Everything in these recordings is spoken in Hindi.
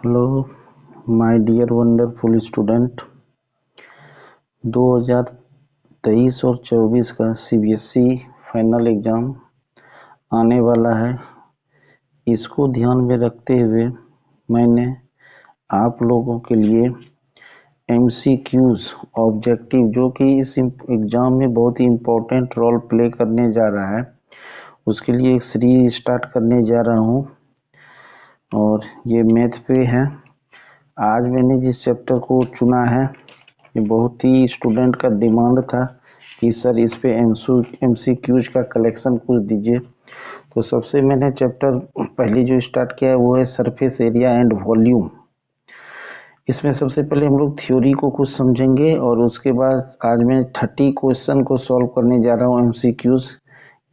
Hello my dear wonderful student. 2023 और 24 का सीबीएसई फाइनल एग्ज़ाम आने वाला है। इसको ध्यान में रखते हुए मैंने आप लोगों के लिए एमसीक्यूज़ ऑब्जेक्टिव, जो कि इस एग्ज़ाम में बहुत ही इम्पोर्टेंट रोल प्ले करने जा रहा है, उसके लिए एक सीरीज स्टार्ट करने जा रहा हूँ और ये मैथ पे है। आज मैंने जिस चैप्टर को चुना है, ये बहुत ही स्टूडेंट का डिमांड था कि सर इस पे एमसीक्यूज का कलेक्शन कुछ दीजिए। तो सबसे मैंने चैप्टर पहले जो स्टार्ट किया है वो है सरफेस एरिया एंड वॉल्यूम। इसमें सबसे पहले हम लोग थ्योरी को कुछ समझेंगे और उसके बाद आज मैं 30 क्वेश्चन को सॉल्व करने जा रहा हूँ एमसीक्यूज।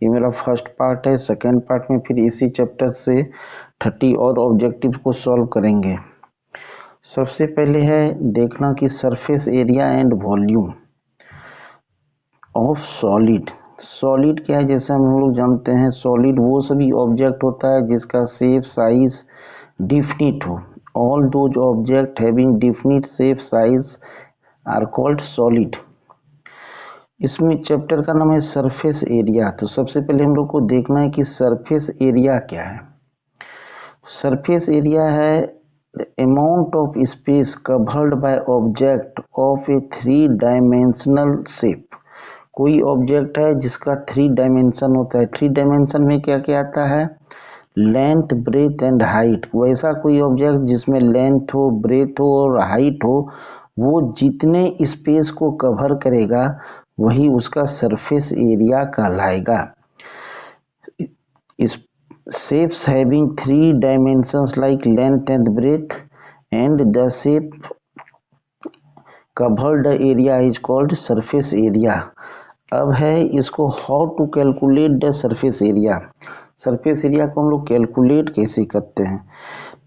ये मेरा फर्स्ट पार्ट है। सेकेंड पार्ट में फिर इसी चैप्टर से 30 और ऑब्जेक्टिव को सॉल्व करेंगे। सबसे पहले है देखना कि surface area and volume of solid. Solid क्या है? जैसे हम लोग जानते हैं, सॉलिड वो सभी ऑब्जेक्ट होता है जिसका शेप साइज डिफिनिट हो। All those object having definite shape size are called solid. इसमें चैप्टर का नाम है सरफेस एरिया। तो सबसे पहले हम लोग को देखना है कि सरफेस एरिया क्या है। सरफेस एरिया है the amount of space covered by object of a 3-dimensional shape। कोई ऑब्जेक्ट है जिसका 3 डायमेंशन होता है। 3 डायमेंशन में क्या क्या आता है? Length, breadth and height. वैसा कोई ऑब्जेक्ट जिसमें लेंथ हो, ब्रेथ हो और हाइट हो, वो जितने स्पेस को कवर करेगा वही उसका सरफेस एरिया कहलाएगा। इस shapes having 3 dimensions like length and breadth and the shape covered area is called surface area। अब है इसको how to calculate the surface area। Surface area को हम लोग कैलकुलेट कैसे करते हैं?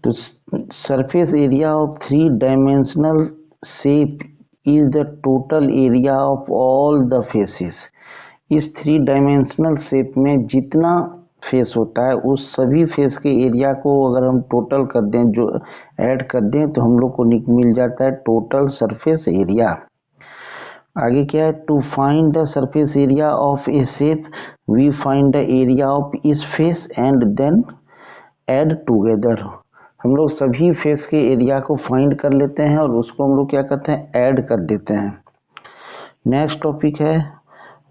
तो surface area of 3 dimensional shape is the total area of all the faces. इस 3 डायमेंशनल शेप में जितना फेस होता है उस सभी फेस के एरिया को अगर हम टोटल कर दें, जो ऐड कर दें, तो हम लोग को मिल जाता है टोटल सरफेस एरिया। आगे क्या है? To find the surface area of a shape we find the area of इस face and then add together. हम लोग सभी फेस के एरिया को फाइंड कर लेते हैं और उसको हम लोग क्या करते हैं? ऐड कर देते हैं। नेक्स्ट टॉपिक है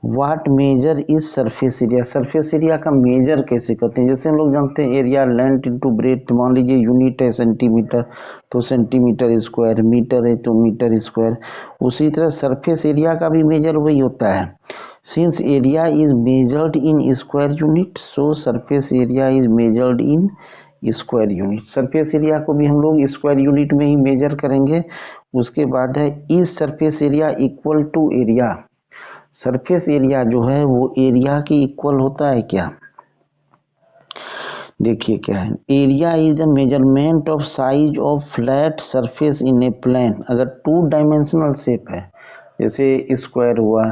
what measure is surface area. Surface area का मेजर कैसे करते हैं? जैसे हम लोग जानते हैं एरिया लेंथ इंटू ब्रेथ। मान लीजिए यूनिट है सेंटीमीटर, तो सेंटीमीटर स्क्वायर, मीटर है तो मीटर स्क्वायर। उसी तरह सरफेस एरिया का भी मेजर वही होता है। Since area is measured in square unit, so surface area is measured in square unit. Surface area को भी हम लोग स्क्वायर यूनिट में ही मेजर करेंगे। उसके बाद है is surface area equal to area. Surface area जो है वो एरिया के इक्वल होता है क्या? देखिए क्या है, area is the measurement of size of flat surface in a plane. अगर 2 डायमेंशनल शेप है, जैसे स्क्वायर हुआ,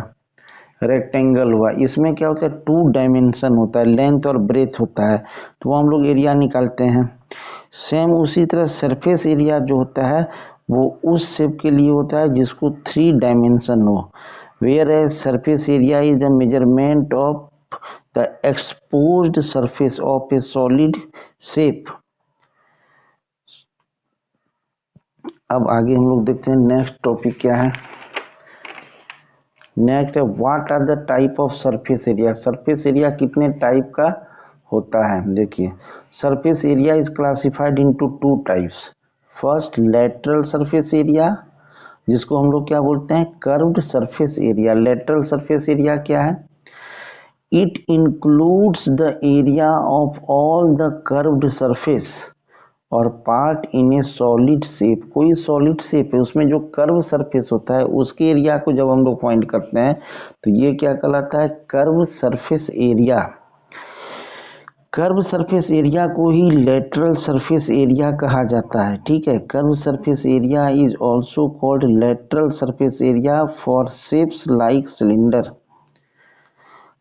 रेक्टेंगल हुआ, इसमें क्या होता है? 2 डायमेंशन होता है, लेंथ और ब्रेथ होता है, तो वो हम लोग एरिया निकालते हैं। सेम उसी तरह सरफेस एरिया जो होता है वो उस शेप के लिए होता है जिसको 3 डायमेंशन हो। Whereas surface area is the measurement of the exposed surface of a solid shape। अब आगे हम लोग देखते हैं नेक्स्ट टॉपिक क्या है। नेक्स्ट है what are the type of surface area. Surface area कितने टाइप का होता है? देखिए, surface area is classified into 2 types. First lateral surface area, जिसको हम लोग क्या बोलते हैं? Curved surface area. Lateral surface area क्या है? It includes the area of all the curved surface और part in a solid shape. कोई सॉलिड शेप है उसमें जो कर्व सरफेस होता है उसके एरिया को जब हम लोग फाइंड करते हैं तो ये क्या कहलाता है? Curve surface area. Curve surface area को ही लेटरल सरफेस एरिया कहा जाता है। ठीक है, curve surface area is also called lateral surface area for shapes like cylinder.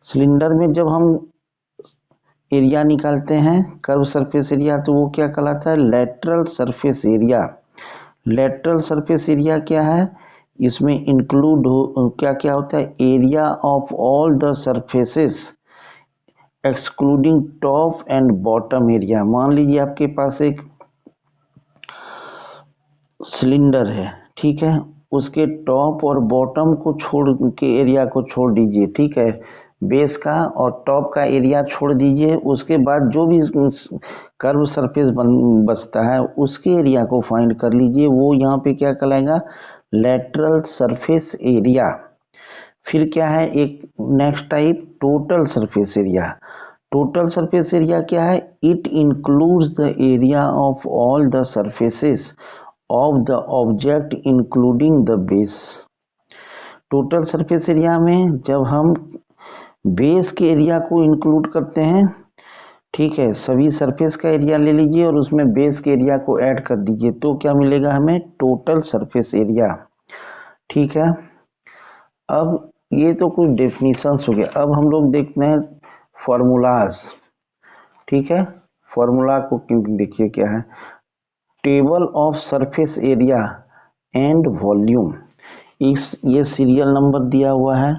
Cylinder में जब हम एरिया निकालते हैं, कर्व सरफेस एरिया, तो वो क्या कहलाता है, lateral surface area. Lateral surface area क्या है, इसमें इंक्लूड क्या क्या होता है, area of all the surfaces excluding top and bottom area. मान लीजिए आपके पास एक सिलेंडर है, ठीक है, उसके टॉप और बॉटम को छोड़ के एरिया को छोड़ दीजिए, ठीक है, बेस का और टॉप का एरिया छोड़ दीजिए, उसके बाद जो भी कर्व सरफेस बचता है उसके एरिया को फाइंड कर लीजिए, वो यहाँ पे क्या कहलाएगा, लेटरल सरफेस एरिया। फिर क्या है एक next type, total surface area. Total surface area क्या है, it includes the area of all the surfaces of the object including the base. Total surface area में जब हम बेस के एरिया को इंक्लूड करते हैं, ठीक है, सभी सरफेस का एरिया ले लीजिए और उसमें बेस के एरिया को ऐड कर दीजिए, तो क्या मिलेगा हमें, टोटल सरफेस एरिया। ठीक है, अब ये तो कुछ डेफिनेशंस हो गया, अब हम लोग देखते हैं फॉर्मूलाज। ठीक है, फॉर्मूला को देखिए क्या है, table of surface area and volume. इस ये सीरियल नंबर दिया हुआ है,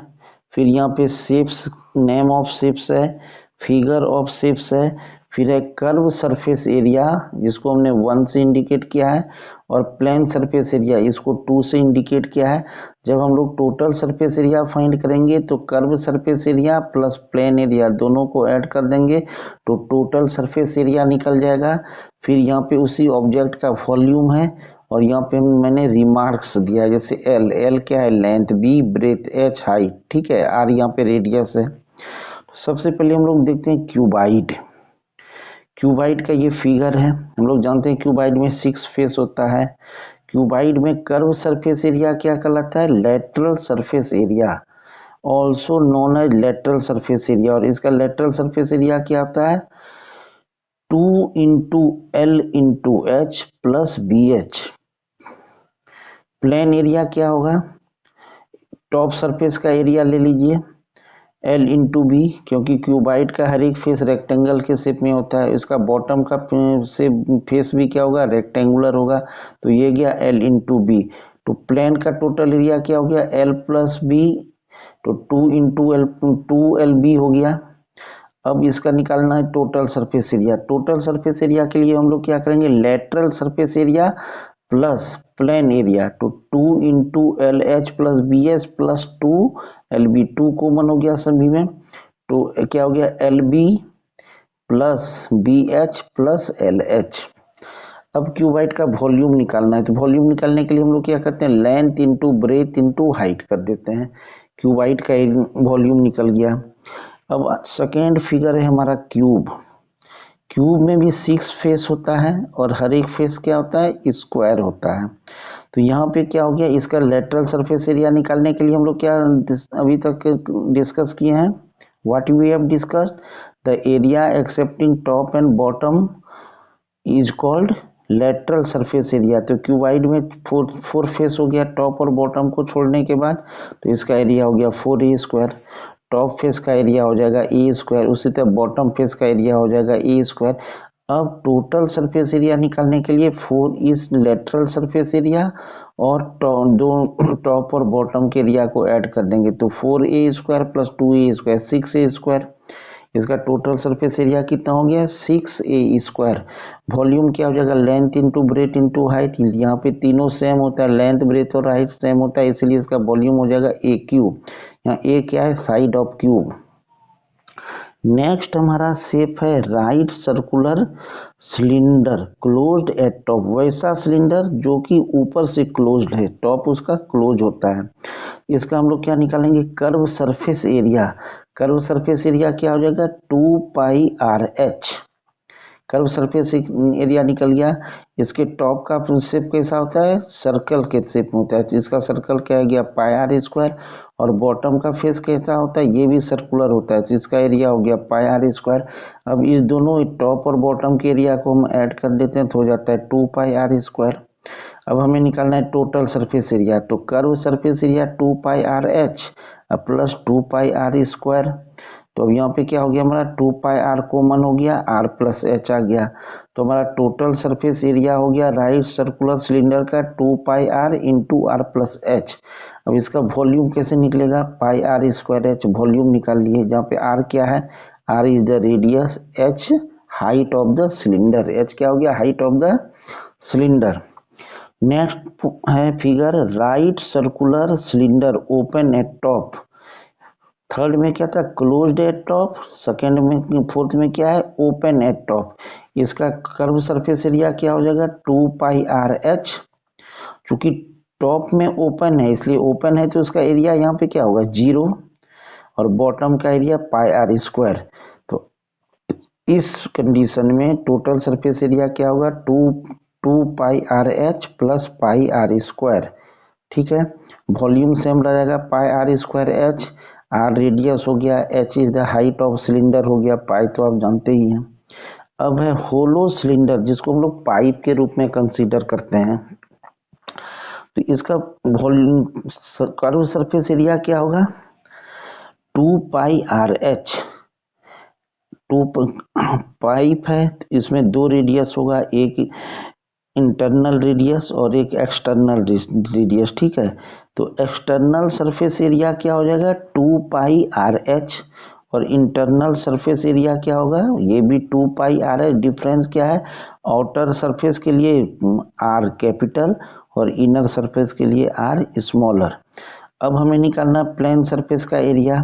फिर यहाँ पे शेप्स, नेम ऑफ शेप्स है, फिगर ऑफ शेप्स है, फिर है कर्व सरफेस एरिया जिसको हमने 1 से इंडिकेट किया है, और प्लेन सरफेस एरिया इसको 2 से इंडिकेट किया है। जब हम लोग टोटल सरफेस एरिया फाइंड करेंगे तो curve surface area plus plane area दोनों को ऐड कर देंगे तो टोटल सरफेस एरिया निकल जाएगा। फिर यहाँ पे उसी ऑब्जेक्ट का वॉल्यूम है, और यहाँ पे मैंने रिमार्क्स दिया है, जैसे एल, एल क्या है, length, B breadth, H height, ठीक है, आर यहाँ पे रेडियस है। तो सबसे पहले हम लोग देखते हैं क्यूबाइड। क्यूबाइड का ये फिगर है, हम लोग जानते हैं क्यूबाइड में 6 फेस होता है। क्यूबाइड में कर्व सरफेस एरिया क्या कहलाता है, lateral surface area, also known as lateral surface area, और इसका लेटरल सरफेस एरिया क्या होता है, 2 into L into H plus B H. Plane area क्या होगा, टॉप सरफेस का एरिया ले लीजिए एल इंटू बी, क्योंकि क्यूबाइड का हर एक फेस रेक्टेंगल के शेप में होता है, इसका बॉटम का से फेस भी क्या होगा, रेक्टेंगुलर होगा, तो ये गया एल इंटू बी। तो प्लेन का टोटल एरिया क्या हो गया, एल प्लस बी, तो 2 इंटू एल, 2LB हो गया। अब इसका निकालना है total surface area. Total surface area के लिए हम लोग क्या करेंगे, lateral surface area plus plane area, तो 2 into L H plus B H plus 2LB, 2 common हो गया सभी में, तो क्या हो गया, LB plus BH plus LH। अब क्यूबाइड का वॉल्यूम निकालना है, तो वॉल्यूम निकालने के लिए हम लोग क्या करते हैं, length into breadth into height कर देते हैं, क्यूबाइड का वॉल्यूम निकल गया। अब सेकेंड फिगर है हमारा क्यूब। क्यूब में भी 6 फेस होता है और हर एक फेस क्या होता है, स्क्वायर होता है। तो यहाँ पे क्या हो गया, इसका लेटरल सरफेस एरिया निकालने के लिए हम लोग क्या अभी तक डिस्कस किए हैं, what we have discussed, the area excepting top and bottom is called lateral surface area. तो क्यूबाइड में 4 फेस हो गया टॉप और बॉटम को छोड़ने के बाद, तो इसका एरिया हो गया 4A स्क्वायर। टॉप फेस का एरिया हो जाएगा ए स्क्वायर, उसी तरह बॉटम फेस का एरिया हो जाएगा ए स्क्वायर। अब टोटल सरफेस एरिया निकालने के लिए 4 इज लेटरल सरफेस एरिया और दो टॉप और बॉटम के एरिया को ऐड कर देंगे, तो 4A square plus 2A square 6A square. इसका टोटल सरफेस एरिया कितना हो गया, 6A स्क्वायर। वॉल्यूम क्या हो जाएगा, length into breadth into height, यहाँ पे तीनों सेम होता है, लेंथ ब्रेथ और हाइट सेम होता है, इसलिए इसका वॉल्यूम हो जाएगा A क्यूब। यहाँ ए क्या है, साइड ऑफ क्यूब। नेक्स्ट हमारा शेप है right circular cylinder closed at top, वैसा सिलेंडर जो कि ऊपर से क्लोज्ड है, टॉप उसका क्लोज होता है। इसका हम लोग क्या निकालेंगे, curve surface area. Curve surface area क्या हो जाएगा, 2πRH। कर्व सरफेस एरिया निकल गया। इसके टॉप का शेप कैसा होता है, सर्कल के शेप में होता है, तो इसका सर्कल क्या हो गया, πr स्क्वायर। और बॉटम का फेस कैसा होता है, ये भी सर्कुलर होता है, तो इसका एरिया हो गया πr स्क्वायर। अब इस दोनों टॉप और बॉटम के एरिया को हम ऐड कर देते हैं तो हो जाता है 2πr स्क्वायर। अब हमें निकालना है टोटल सरफेस एरिया, तो curve surface area 2πRH plus 2πr square. तो अब यहाँ पे क्या हो गया हमारा 2 पाई आर कॉमन हो गया, आर प्लस एच आ गया, तो हमारा टोटल सरफेस एरिया हो गया राइट सर्कुलर सिलेंडर का 2 pi r into r plus h. अब इसका वॉल्यूम कैसे निकलेगा, pi are square h, volume निकाल लिए, जहाँ पे आर क्या है, r is the radius, h height of the cylinder, h क्या हो गया, height of the cylinder. Next है figure, right circular cylinder open at top, third में क्या था, क्लोज्ड एट टॉप, सेकेंड में, फोर्थ में क्या है, ओपन एट टॉप। इसका कर्व सरफेस एरिया क्या हो जाएगा, 2 पाई आर एच, चूंकि टॉप में ओपन है इसलिए ओपन है तो उसका एरिया यहाँ पे क्या होगा 0, और बॉटम का एरिया पाई आर स्क्वायर। तो इस कंडीशन में टोटल सरफेस एरिया क्या होगा, 2 pi r h plus pi are square, ठीक है। वॉल्यूम सेम रहेगा, pi are square h, r radius हो गया, h is the height of cylinder हो गया, पाई तो आप जानते ही हैं। अब है होलो सिलेंडर, जिसको हम लोग पाइप के रूप में कंसीडर करते हैं, तो इसका वॉल्यूम कर्व सरफेस एरिया क्या होगा, 2 pi r H, to pipe है तो इसमें दो रेडियस होगा, एक इंटरनल रेडियस और एक एक्सटर्नल रेडियस, ठीक है। तो एक्सटर्नल सरफेस एरिया क्या हो जाएगा 2 पाई आर एच, और इंटरनल सरफेस एरिया क्या होगा, ये भी 2 पाई आर एच। डिफरेंस क्या है, आउटर सरफेस के लिए आर कैपिटल और इनर सरफेस के लिए आर स्मॉलर। अब हमें निकालना प्लेन सरफेस का एरिया,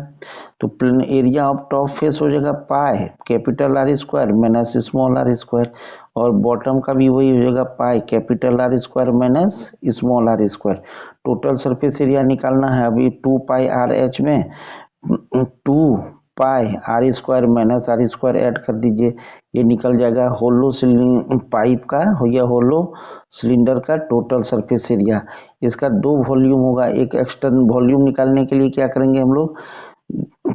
तो plane area of top face हो जाएगा pi capital are square minus small r square, और बॉटम का भी वही हो जाएगा pi capital are square minus small r square. Total surface area निकालना है, अभी 2 पाई आर एच में 2 pi are square minus r square add कर दीजिए, ये निकल जाएगा होलो पाइप का हो गया, होलो सिलेंडर का टोटल सरफेस एरिया। इसका दो वॉल्यूम होगा, एक एक्सटर्नल वॉल्यूम निकालने के लिए क्या करेंगे हम लोग,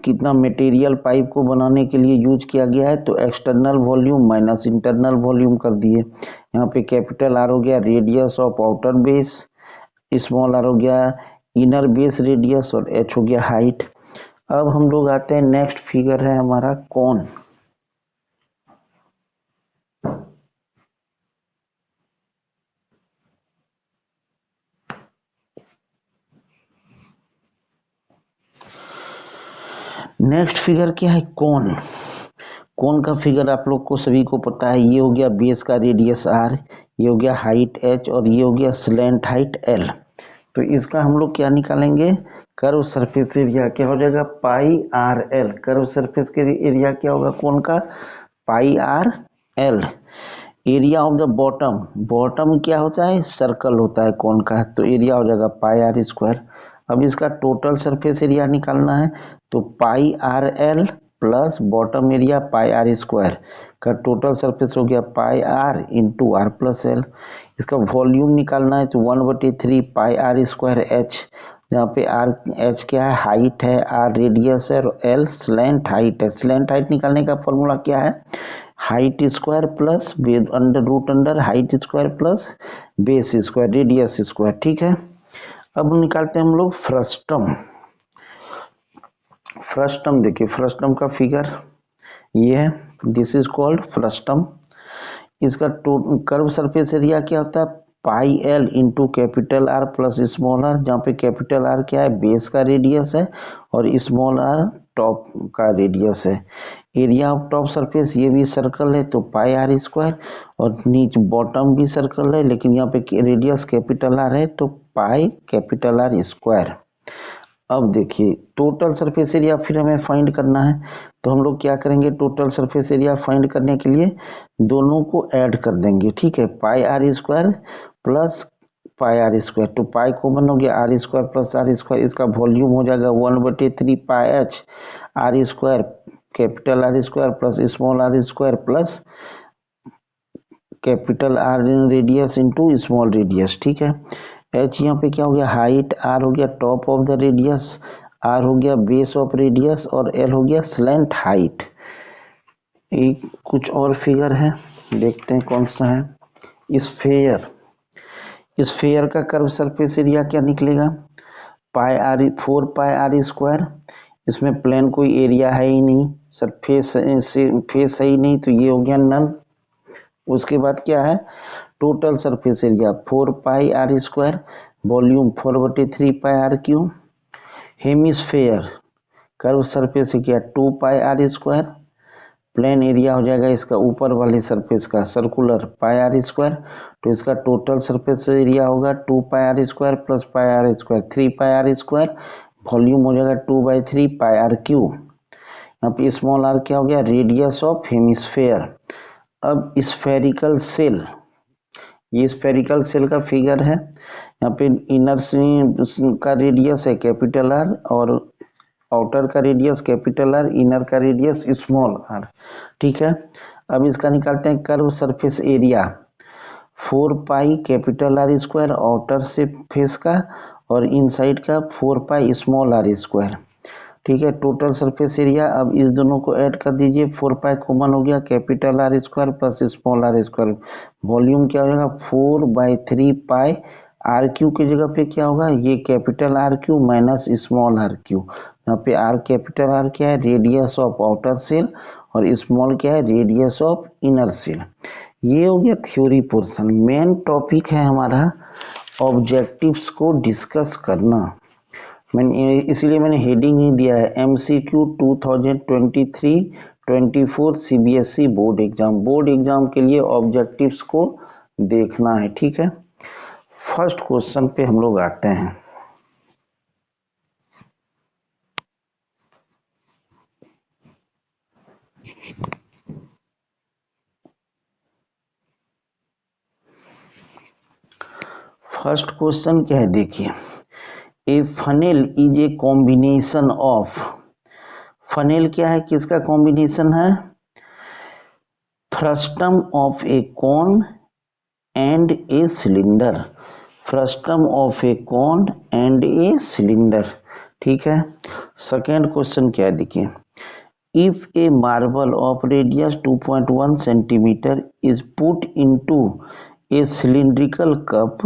कितना मटेरियल पाइप को बनाने के लिए यूज किया गया है, तो external volume minus internal volume कर दिए। यहाँ पे कैपिटल आर हो गया radius of outer base, small r हो गया इनर बेस रेडियस, और एच हो गया हाइट। अब हम लोग आते हैं, नेक्स्ट फिगर है हमारा कौन। नेक्स्ट फिगर क्या है, कौन। कौन का फिगर आप लोग को सभी को पता है, ये हो गया बेस का रेडियस आर, ये हो गया हाइट एच, और ये हो गया स्लैंट हाइट एल। तो इसका हम लोग क्या निकालेंगे, कर्व सरफेस एरिया क्या हो जाएगा pi r l, curve surface के एरिया क्या होगा कौन का, pi r l. Area of the bottom, bottom क्या होता है, सर्कल होता है कौन का, तो एरिया हो जाएगा पाई आर स्क्वायर। अब इसका टोटल सरफेस एरिया निकालना है, तो pi r l plus bottom area pi are square का टोटल सरफेस हो गया pi r into r plus l. इसका वॉल्यूम निकालना है, तो 1/3 पाई आर स्क्वायर एच, जहाँ पे आर एच क्या है, हाइट है, आर रेडियस है, और एल स्लैंट हाइट है। स्लैंट हाइट निकालने का फॉर्मूला क्या है, height square plus under root under height square plus base square radius square, ठीक है। अब निकालते हैं हम लोग फ्रस्टम। फ्रस्टम देखिए, फ्रस्टम का फिगर ये है, दिस इज कॉल्ड फ्रस्टम। इसका कर्व सरफेस एरिया क्या होता है, pi L into capital R plus small r, जहाँ पे कैपिटल आर क्या है, बेस का रेडियस है, और स्मॉल आर टॉप का रेडियस है। एरिया ऑफ टॉप सरफेस, ये भी सर्कल है तो पाई आर स्क्वायर, और नीचे बॉटम भी सर्कल है लेकिन यहाँ पे रेडियस कैपिटल आर है तो पाई कैपिटल आर स्क्वायर। अब देखिए टोटल सरफेस एरिया फिर हमें फाइंड करना है, तो हम लोग क्या करेंगे, टोटल सरफेस एरिया फाइंड करने के लिए दोनों को ऐड कर देंगे, ठीक है। Pi are square plus pi are square, तो पाई कॉमन हो गया, r square plus r square, इसका वॉल्यूम हो जाएगा 1/3 pi h r square capital are square plus small r square plus capital r radius into small radius, ठीक है। एच यहाँ पे क्या हो गया, हाइट, आर हो गया top of the radius, R हो गया बेस ऑफ रेडियस, और एल हो गया स्लैंट हाइट। एक कुछ और फिगर है, देखते हैं कौन सा है। स्फेयर का कर्व सरफेस एरिया क्या निकलेगा, pi are 4 pi are square इसमें प्लेन कोई एरिया है ही नहीं, सरफेस फेस है ही नहीं, तो ये हो गया नन। उसके बाद क्या है, total surface area 4 pi are square, volume 4/3 pi R cube, hemisphere curve surface area 2 pi are square, plane area हो जाएगा इसका ऊपर वाली सरफेस का सर्कुलर पाई आर स्क्वायर, तो इसका टोटल सरफेस एरिया होगा 2 pi are square plus pi are square 3 pi are square, volume हो जाएगा 2/3 पाई आर क्यू। यहाँ पे स्मॉल आर क्या हो गया, रेडियस ऑफ हेमिस्फेयर। अब स्फेरिकल सेल, ये स्फेरिकल सेल का फिगर है। यहाँ पे इनर का रेडियस है कैपिटल आर और आउटर का रेडियस कैपिटल आर, इनर का रेडियस स्मॉल आर। ठीक है, अब इसका निकालते हैं curve surface area 4 pi capital are square outer से फेस का और इनसाइड का 4 पाई स्मॉल आर स्क्वायर। ठीक है, टोटल सरफेस एरिया, अब इस दोनों को ऐड कर दीजिए, 4 पाई कॉमन हो गया, capital are square plus small r square, volume क्या हो जाएगा 4/3 पाई आर क्यू की जगह पे क्या होगा, ये capital R cube minus small r cube. यहाँ पे आर कैपिटल आर क्या है, रेडियस ऑफ आउटर सेल, और स्मॉल क्या है, रेडियस ऑफ इनर सेल। ये हो गया थ्योरी पोर्शन। मेन टॉपिक है हमारा ऑब्जेक्टिव्स को डिस्कस करना। मैंने इसलिए मैंने हेडिंग ही दिया है MCQ 2023-24 CBSE board exam. Board exam के लिए ऑब्जेक्टिव्स को देखना है। ठीक है, फर्स्ट क्वेश्चन पे हम लोग आते हैं। फर्स्ट क्वेश्चन क्या है, देखिए, a funnel is a combination of, funnel क्या है, किसका कॉम्बिनेशन है, frustum of a cone and a cylinder, frustum of a cone and a cylinder. ठीक है, सेकेंड क्वेश्चन क्या है, देखिए, if a marble of radius 2.1 centimetre is put into a cylindrical cup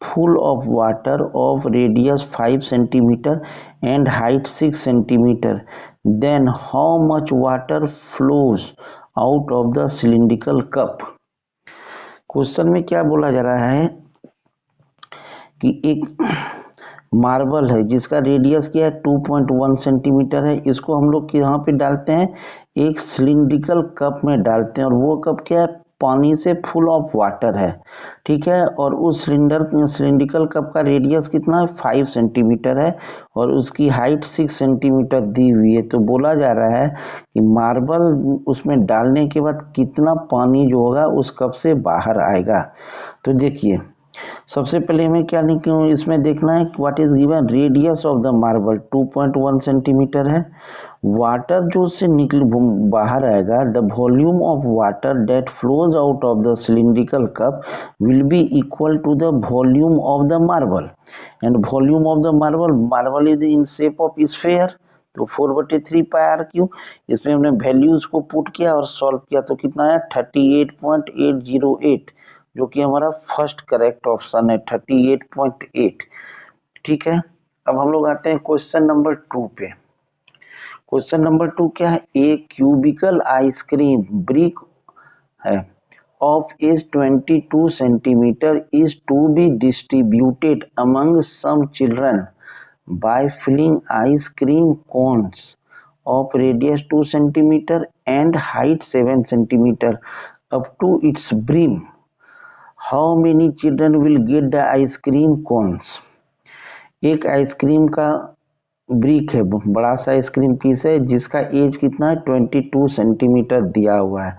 full of water of radius 5 centimeter and height 6 centimeter, then how much water flows out of the cylindrical cup। Question में क्या बोला जा रहा है कि एक मार्बल है जिसका रेडियस क्या है 2.1 सेंटीमीटर है, इसको हम लोग यहाँ पे डालते हैं एक सिलिंड्रिकल कप में डालते हैं, और वो कप क्या है, पानी से फुल ऑफ वाटर है। ठीक है, और उस सिलिंड्रिकल कप का रेडियस कितना है 5 सेंटीमीटर है और उसकी हाइट 6 सेंटीमीटर दी हुई है। तो बोला जा रहा है कि मार्बल उसमें डालने के बाद कितना पानी जो होगा उस कप से बाहर आएगा। तो देखिए, सबसे पहले हमें क्या इसमें देखना है, what is given, radius of the marble 2.1 centimetre है, वाटर जो उससे निकल बाहर आएगा, the volume of water that flows out of the cylindrical cup will be equal to the volume of the marble, and volume of the marble, marble is in shape of sphere, तो 4/3 पाई आर क्यू। इसमें हमने वैल्यूज को पुट किया और सॉल्व किया, तो कितना है 38.808, जो कि हमारा फर्स्ट करेक्ट ऑप्शन है 38.8। ठीक है, अब हम लोग आते हैं क्वेश्चन नंबर 2 पे। क्वेश्चन नंबर 2 क्या है, ए क्यूबिकल आइसक्रीम ब्रिक है of is 22 centimeter is to be distributed among some children by filling ice cream cones of radius 2 centimeter and height 7 centimeter up to its brim. How many children will get the ice cream cones? एक आइसक्रीम का ब्रिक है, बड़ा सा आइसक्रीम पीस है जिसका एज कितना है 22 सेंटीमीटर दिया हुआ है।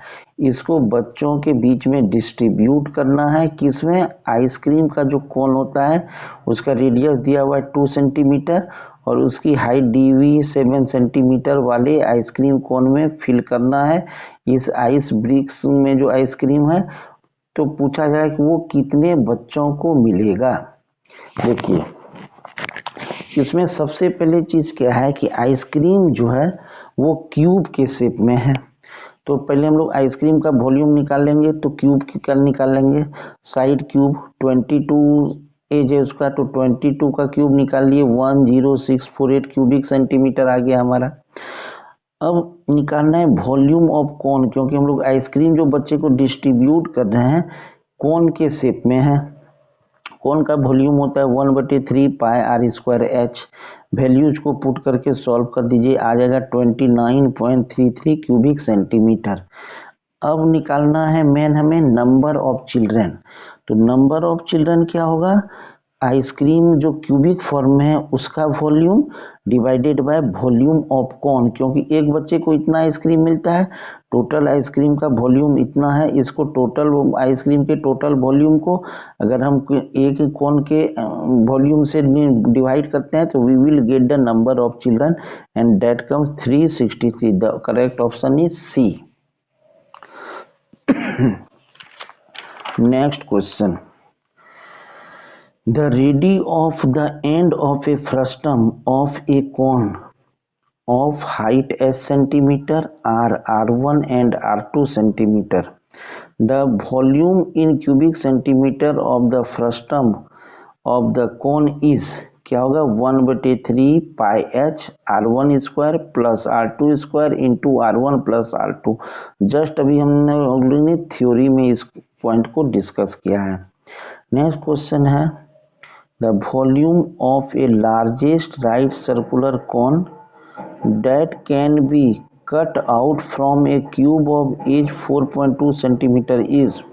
इसको बच्चों के बीच में डिस्ट्रीब्यूट करना है, किसमें, आइसक्रीम का जो कोन होता है उसका रेडियस दिया हुआ है 2 सेंटीमीटर और उसकी हाइट दी हुई 7 सेंटीमीटर वाले आइसक्रीम कोन में फिल करना है इस आइस ब्रिक्स में जो आइसक्रीम है। तो पूछा जा रहा है कि वो कितने बच्चों को मिलेगा। देखिए, इसमें सबसे पहले चीज क्या है कि आइसक्रीम जो है वो क्यूब के शेप में है, तो पहले हम लोग आइसक्रीम का वॉल्यूम निकाल लेंगे, तो क्यूब का निकाल लेंगे, साइड क्यूब 22 एज है उसका, तो 22 का क्यूब निकाल लिए 10648 क्यूबिक सेंटीमीटर आ गया हमारा। अब निकालना है वॉल्यूम ऑफ कोन, क्योंकि हम लोग आइसक्रीम जो बच्चे को डिस्ट्रीब्यूट कर रहे हैं कोन के शेप में है। कोन का वॉल्यूम होता है 1/3 pi are square H. Values को पुट करके सॉल्व कर दीजिए, आ जाएगा 29.33 क्यूबिक सेंटीमीटर। अब निकालना है मेन हमें नंबर ऑफ चिल्ड्रन। तो नंबर ऑफ चिल्ड्रन क्या होगा, आइसक्रीम जो क्यूबिक फॉर्म में है उसका volume divided by volume of cone, क्योंकि एक बच्चे को इतना आइसक्रीम मिलता है, टोटल आइसक्रीम का वॉल्यूम इतना है। इसको टोटल आइसक्रीम के टोटल वॉल्यूम को अगर हम एक कोन के वॉल्यूम से डिवाइड करते हैं तो we will get the number of children and that comes 363। The correct option is C. Next question. The radii of the end of a frustum of a cone of height s centimeter are r1 and r2 centimeter. The volume in cubic centimeter of the frustum of the cone is क्या होगा 1/3 pi h r1 square plus r2 square into r1 plus r2। Just अभी हमने थ्योरी में इस पॉइंट को डिस्कस किया है। नेक्स्ट क्वेश्चन है the volume of a largest right circular cone that can be cut out from a cube of edge 4.2 centimetre is.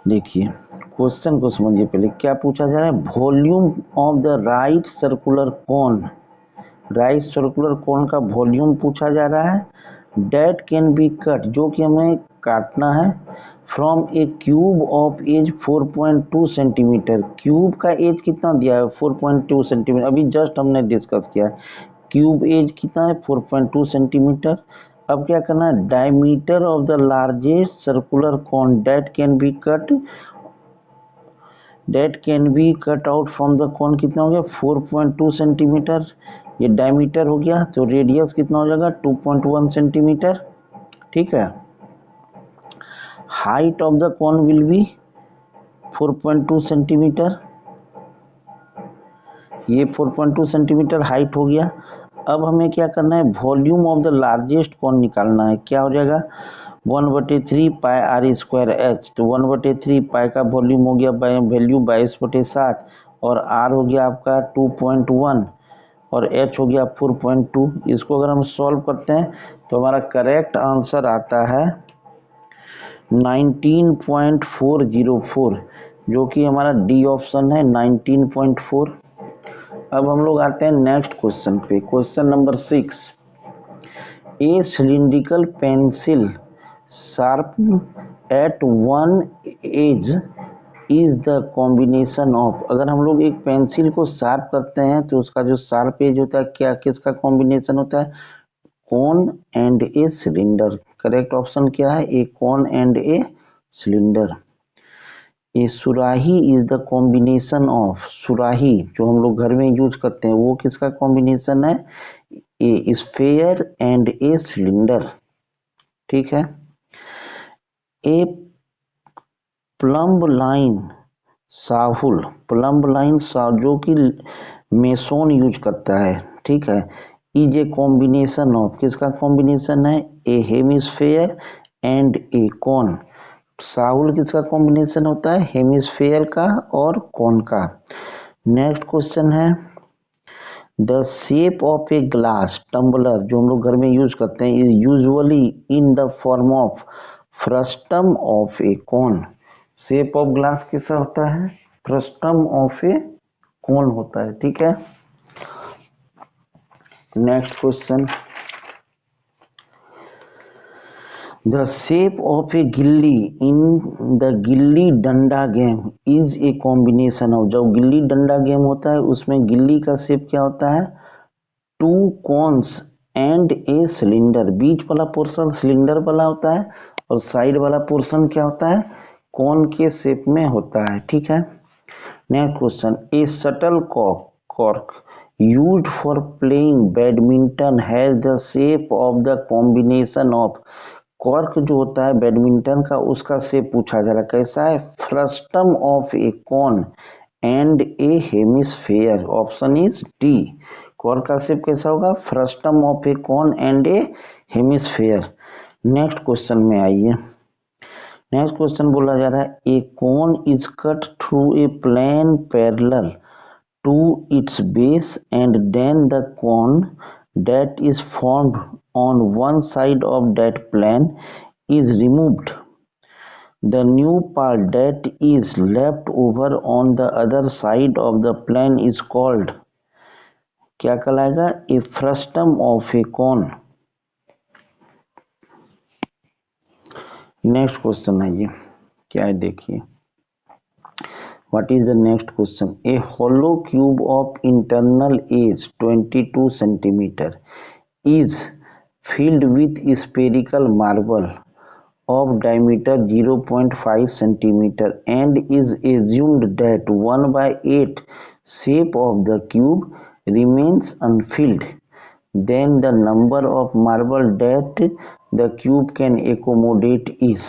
देखिए क्वेश्चन को समझिए, पहले क्या पूछा जा रहा है, volume of the right circular cone. Right circular cone का वॉल्यूम पूछा जा रहा है, डेट कैन बी कट, जो कि हमें काटना है, from a cube of edge 4.2 centimetre. Cube का एज कितना दिया है 4.2 सेंटीमीटर, अभी जस्ट हमने डिस्कस किया है। क्यूब एज कितना है 4.2 सेंटीमीटर। अब क्या करना है, diameter of the largest circular cone date can be cut out from the cone कितना हो गया 4.2 सेंटीमीटर। ये डायमीटर हो गया, तो रेडियस कितना हो जाएगा 2.1 सेंटीमीटर। ठीक है, height of the cone will be 4.2 centimetre. ये 4.2 सेंटीमीटर हाइट हो गया। अब हमें क्या करना है, वॉल्यूम ऑफ द लार्जेस्ट कोन निकालना है। क्या हो जाएगा 1/3 पाई आर स्क्वायर एच। तो 1/3 पाई का वॉल्यूम हो गया वैल्यू 22/60 और आर हो गया आपका 2.1 और एच हो गया 4.2। इसको अगर हम सॉल्व करते हैं तो हमारा करेक्ट आंसर आता है 19.404, जो कि हमारा डी ऑप्शन है 19.4। अब हम लोग आते हैं नेक्स्ट क्वेश्चन पे, question number 6। A cylindrical pencil sharp at one edge is the combination of. अगर हम लोग एक पेंसिल को शार्प करते हैं तो उसका जो शार्प एज होता है क्या किसका कॉम्बिनेशन होता है, कोन and a cylinder. Correct option क्या है, a cone and a cylinder. ए सुराही इज द कॉम्बिनेशन ऑफ, सुराही जो हम लोग घर में यूज करते हैं वो किसका कॉम्बिनेशन है, ए स्फेयर एंड ए सिलेंडर। ठीक है, ए प्लम्ब लाइन साहुल, प्लम्ब लाइन जो कि मेसोन यूज करता है। ठीक है, इज ए कॉम्बिनेशन ऑफ, किसका कॉम्बिनेशन है, ए हेमिस्फेयर एंड ए कोन। साहुल किसका कॉम्बिनेशन होता है, हेमिस्फेयर का और कोन का। नेक्स्ट क्वेश्चन है the shape of a glass tumbler, जो हम लोग घर में यूज करते हैं, is usually in the form of frustum of a cone. Shape of glass कैसा होता है, फ्रस्टम ऑफ ए कोन होता है। ठीक है, next question the shape of a gilli in the gilli danda game is a combination of. जब गिल्ली डंडा गेम होता है उसमें गिल्ली का शेप क्या होता है, 2 कोन्स एंड ए सिलेंडर। बीच वाला पोर्शन सिलेंडर वाला होता है और साइड वाला पोर्शन क्या होता है, कोन के शेप में होता है। ठीक है, next question A shuttle cork used for playing badminton has the shape of the combination of cork जो होता है बैडमिंटन का, उसका शेप पूछा जा रहा है, कैसा है? Frustum of a cone and a hemisphere. Option is D. Cork का शेप कैसा होगा? Frustum of a cone and a hemisphere. Next question में आइए। नेक्स्ट क्वेश्चन बोला जा रहा है, a cone is cut through a plane parallel to its base and then the cone that is formed on one side of that plane is removed. The new part that is left over on the other side of the plane is called, क्या कहलाएगा? A frustum of a cone. Next question है ये, क्या है देखिए। What is the next question? A hollow cube of internal age 22 centimeter is filled with spherical marble of diameter 0.5 centimeter and is assumed that 1/8 shape of the cube remains unfilled. Then the number of marble that the cube can accommodate is.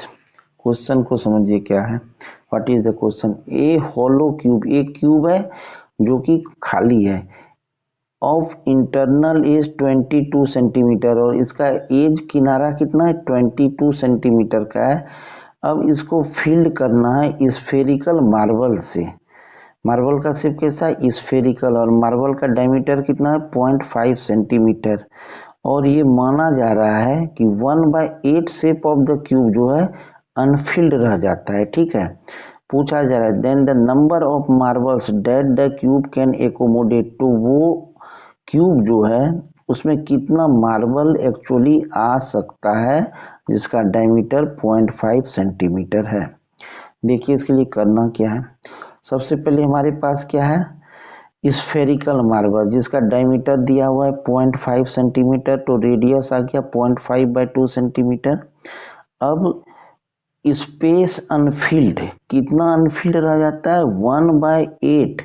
Question को समझिए क्या है। What is the question? A hollow cube, एक क्यूब है जो कि खाली है, ऑफ इंटरनल एज 22 सेंटीमीटर, और इसका एज किनारा कितना है? 22 सेंटीमीटर का है। अब इसको फिल्ड करना है स्फेरिकल मार्बल से। मार्बल का शेप कैसा है? स्फेरिकल, और मार्बल का डायमीटर कितना है? 0.5 सेंटीमीटर। और ये माना जा रहा है कि 1/8 शेप ऑफ द क्यूब जो है अनफिल्ड रह जाता है। ठीक है, पूछा जा रहा है then the number of marbles that the cube can accommodate, तो वो क्यूब जो है उसमें कितना मार्बल एक्चुअली आ सकता है जिसका डायमीटर 0.5 सेंटीमीटर है। देखिए इसके लिए करना क्या है। सबसे पहले हमारे पास क्या है? स्फेरिकल मार्बल जिसका डायमीटर दिया हुआ है 0.5 सेंटीमीटर, तो रेडियस आ गया 0.5/2 सेंटीमीटर। अब स्पेस अनफिल्ड, कितना अनफिल्ड रह जाता है? 1/8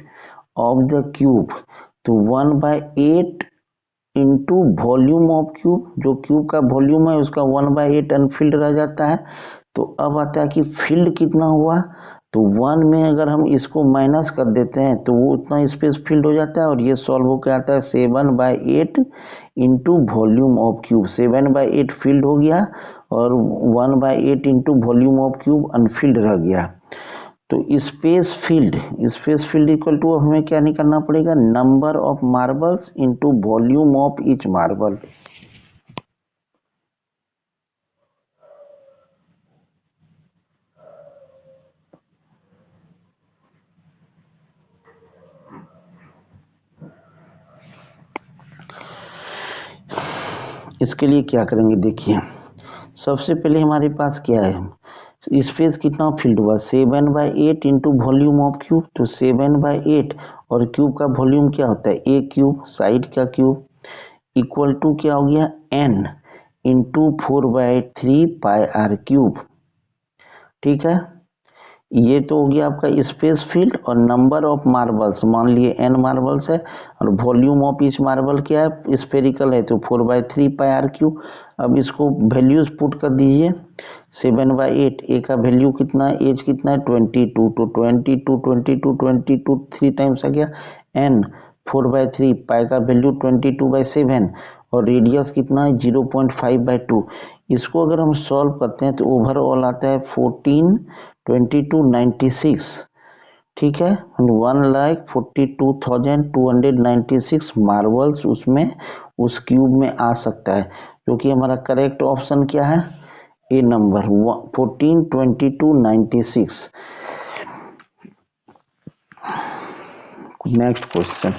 ऑफ द क्यूब, तो 1/8 इंटू वॉल्यूम ऑफ क्यूब, जो क्यूब का वॉल्यूम है उसका 1/8 अनफिल्ड रह जाता है। तो अब आता है कि फील्ड कितना हुआ, तो 1 में अगर हम इसको माइनस कर देते हैं तो वो उतना स्पेस फील्ड हो जाता है, और ये सॉल्व होकर आता है 7/8 into volume of cube. 7/8 field हो गया और 1/8 into volume of cube Anfield रह गया। तो स्पेस फील्ड इक्वल टू हमें क्या निकालना पड़ेगा? Number of marbles into volume of each marble. इसके लिए क्या करेंगे देखिए, सबसे पहले हमारे पास क्या है? स्पेस कितना फील्ड हुआ? 7/8 इंटू वॉल्यूम ऑफ क्यूब, तो 7/8, और क्यूब का वॉल्यूम क्या होता है? ए क्यूब, साइड का क्यूब, इक्वल टू क्या हो गया? n into 4/3 pi are cube. ठीक है, ये तो हो गया आपका स्पेस फील्ड। और नंबर ऑफ मार्बल्स, मान लिए n मार्बल्स है, और वॉल्यूम ऑफ ईच मार्बल क्या है? स्फेरिकल है, तो 4/3 पाई आर क्यूब। अब इसको वैल्यूज पुट कर दीजिए। 7/8, ए का वैल्यू कितना है? एज कितना है? 22, तो 22 3 टाइम्स आ गया n। 4/3 पाई का वैल्यू 22/7, और रेडियस कितना है? 0.5/2। इसको अगर हम सॉल्व करते हैं तो ओवरऑल आता है 142296। ठीक है, 1,42,296 मार्बल्स उसमें उस क्यूब में आ सकता है, क्योंकि हमारा करेक्ट ऑप्शन क्या है? A number 142296। Next question,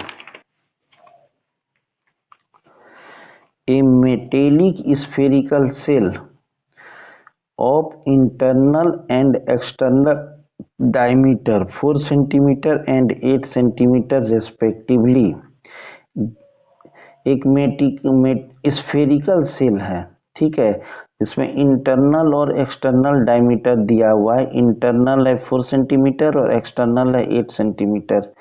a metallic spherical shell of internal and external diameter 4 centimeter and 8 centimeter respectively एक स्फेरिकल सेल है। ठीक है, इसमें इंटरनल और एक्सटर्नल डायमीटर दिया हुआ है। इंटरनल है 4 सेंटीमीटर और एक्सटर्नल है 8 सेंटीमीटर।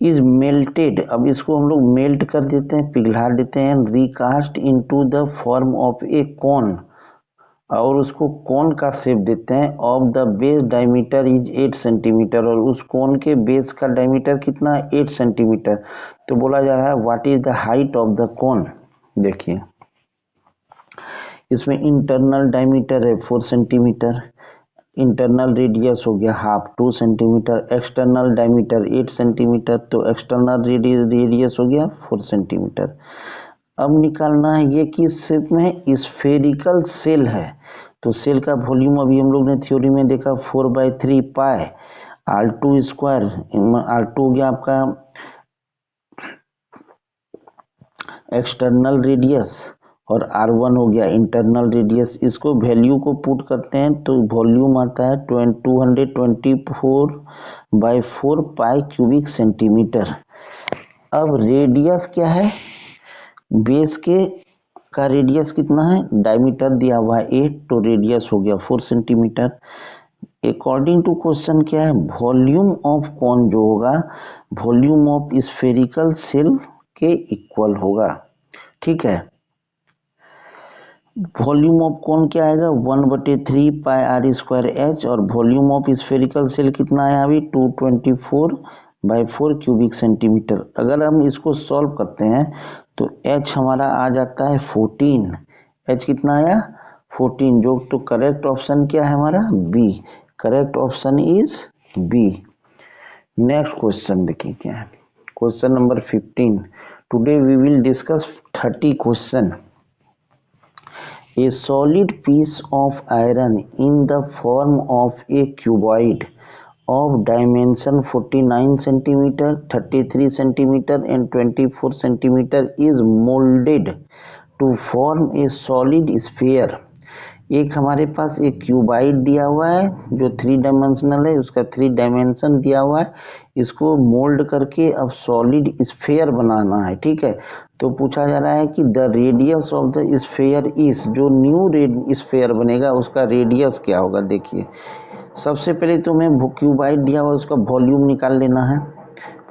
इज मेल्टेड, अब इसको हम लोग मेल्ट कर देते हैं, पिघला देते हैं, recast into the form of a cone और उसको कोन का शेप देते हैं। Of the base diameter is 8 centimetre, और उस कोन के बेस का डायमीटर कितना है 8 सेंटीमीटर। तो बोला जा रहा है what is the height of the कोन। देखिए इसमें इंटरनल डायमीटर है 4 सेंटीमीटर, इंटरनल रेडियस हो गया half 2 centimetre, external diameter 8 centimetre, तो एक्सटर्नल रेडियस हो गया 4 सेंटीमीटर। अब निकालना है ये किस शेप में है, स्फेरिकल सेल है। तो सेल का वॉल्यूम अभी हम लोग ने थ्योरी में देखा 4/3 पाई r2 स्क्वायर, r2 हो गया आपका एक्सटर्नल रेडियस और r1 हो गया इंटरनल रेडियस। इसको वैल्यू को पुट करते हैं तो वॉल्यूम आता है 224/4 पाई क्यूबिक सेंटीमीटर। अब रेडियस क्या है, बेस के का रेडियस कितना है, डायमीटर दिया हुआ है 8, तो रेडियस हो गया 4 सेंटीमीटर। अकॉर्डिंग टू क्वेश्चन क्या है, वॉल्यूम ऑफ कोन जो होगा वॉल्यूम ऑफ स्फेरिकल सेल के इक्वल होगा। ठीक है, वॉल्यूम ऑफ कोन क्या आएगा 1/3 पाई r स्क्वायर h, और वॉल्यूम ऑफ स्फेरिकल सेल कितना है अभी 224/4 क्यूबिक सेंटीमीटर। अगर हम इसको सॉल्व करते हैं तो h हमारा आ जाता है 14, h कितना आया 14, जो तो करेक्ट ऑप्शन क्या है हमारा B, correct option is B. Next question देखिए क्या है, question number 15। Today we will discuss 30 question. A solid piece of iron in the form of a cuboid of dimension 49 centimeter, 33 centimeter and 24 centimeter is molded to form a solid sphere। एक हमारे पास एक क्यूबाइड दिया हुआ है जो 3 डायमेंशनल है, उसका 3 डायमेंशन दिया हुआ है, इसको मोल्ड करके अब सॉलिड स्फेयर बनाना है। ठीक है, तो पूछा जा रहा है कि the radius of the sphere is, जो न्यू स्फेयर बनेगा उसका रेडियस क्या होगा। देखिए सबसे पहले तो मैं क्यूबाइड दिया हुआ उसका वॉल्यूम निकाल लेना है।